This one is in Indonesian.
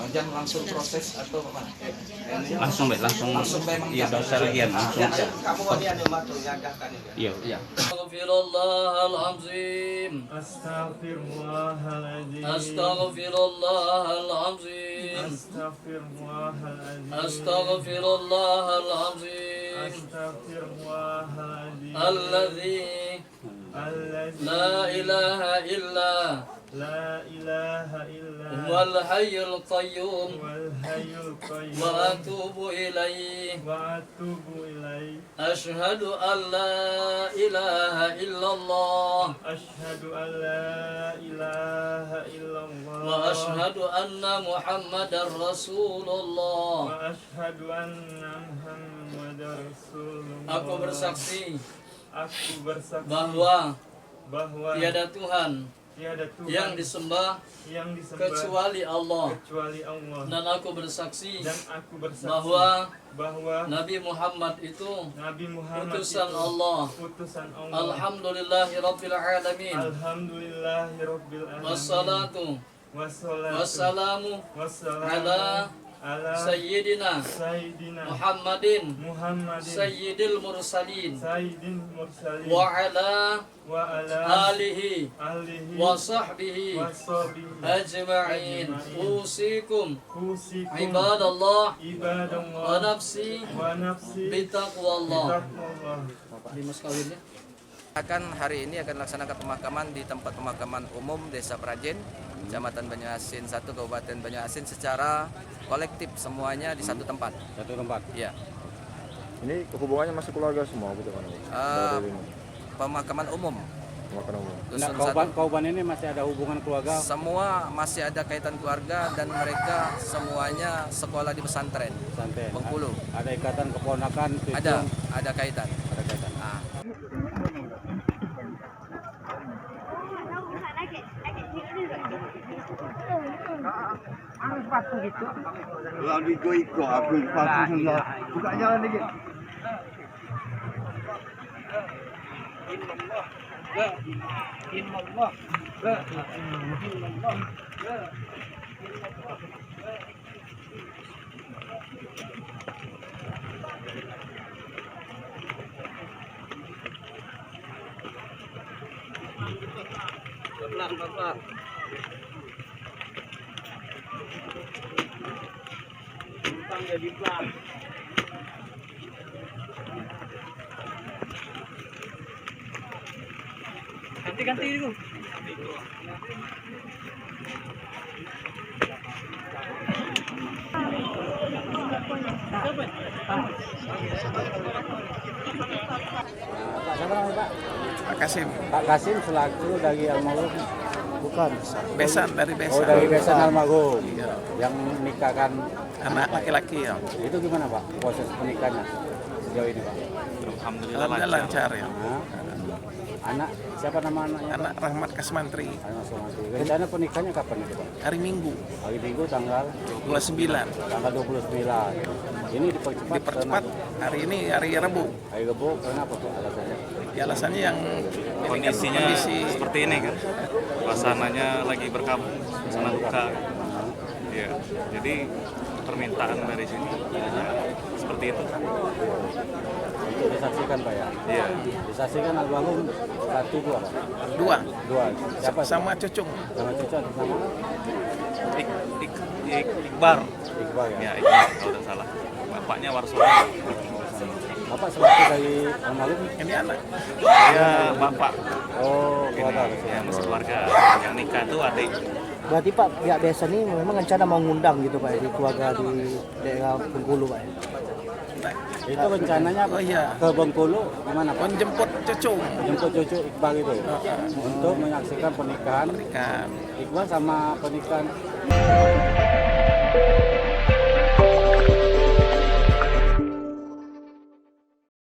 Jangan langsung proses atau apa? Langsung memang iya dosa lagian langsung. Kamu wadian yang matu nyagahkan itu. Iya. Astaghfirullahalazim. Astaghfirullahaladzim. Astaghfirullahalazim. Astaghfirullahaladzim. Astaghfirullahalazim. Astaghfirullahaladzim. Alladzi la ilaha illa La ilaha illa huwal hayyul qayyum wal hayyul qayyum wa atubu ilaihi. wa atubu ilaih. Asyhadu an la ilaha illallah Asyhadu an la ilaha illallah wa asyhadu anna Muhammadar Rasulullah. wa asyhadu anna Muhammadar Rasulullah. Aku bersaksi bahwa tiada Tuhan tiada Tuhan yang disembah kecuali Allah. Dan aku bersaksi bahwa Nabi Muhammad itu utusan Allah. Alhamdulillahirabbil alamin. Wassalatu wassalamu ala Sayyidina Muhammadin Sayyidil Mursalin wa ala alihi wa sahbihi ajma'in. Usikum ibadallah wa nafsi bitaqwallah. Di mas kawinnya Hari ini akan laksanakan pemakaman di tempat pemakaman umum Desa Prajen, Kecamatan Banyuasin 1, Kabupaten Banyuasin secara kolektif semuanya di satu tempat. Satu tempat? Iya. Ini hubungannya masih keluarga semua gitu kan? Pemakaman umum. Pemakaman umum. Dusun Kauban ini masih ada hubungan keluarga? Semua masih ada kaitan keluarga dan mereka semuanya sekolah di pesantren. Bengkulu. Ada ikatan keponakan? Ada kaitan. Ada kaitan. Harus sepatu gitu. Kalau digo-igo, aku sepatu semua. Buka jalan dikit. Innallah. Pelan. Jadi pelan. Ganti itu. Pak Kasim selaku dari almarhum. Bukan. Dari Besan. Oh, dari Besan almarhum. Yang nikahkan Anak laki-laki ya. Itu gimana Pak proses pernikahannya sejauh ini Pak? Alhamdulillah lancar ya. Anak siapa nama anaknya? Anak Rahmat Kasmantri. Rencana pernikahannya kapan itu Pak? Hari Minggu. Hari Minggu tanggal 29. Tanggal 29. Ini dipercepat. Hari ini hari Rabu. Hari Rabu kenapa Pak alasannya? Ya alasannya yang kondisi seperti ini kan. Suasananya lagi berkabut, suasana duka. Ya, jadi permintaan dari sini seperti itu. Untuk disaksikan Pak ya? Iya. Disaksikan almarhum 1, 2 Pak? 2. Siapa? Sama Cucung. Sama Cucung atas nama? Iqbar. Iqbar ya? Ya, Iqbar kalau tidak salah. Bapaknya Warsono. Bapak selaku dari almarhum? Ini anak. Ya, bapak. Oh, keluarga. Ya, masih keluarga. Yang nikah itu adik. Berarti Pak pihak desa ini memang rencana mau ngundang gitu Pak di keluarga di daerah Bengkulu Pak. Itu rencananya ke Bengkulu gimana Pak? Menjemput Cucung. Jemput cucu Iqbal itu untuk menyaksikan pernikahan Iqbal sama pernikahan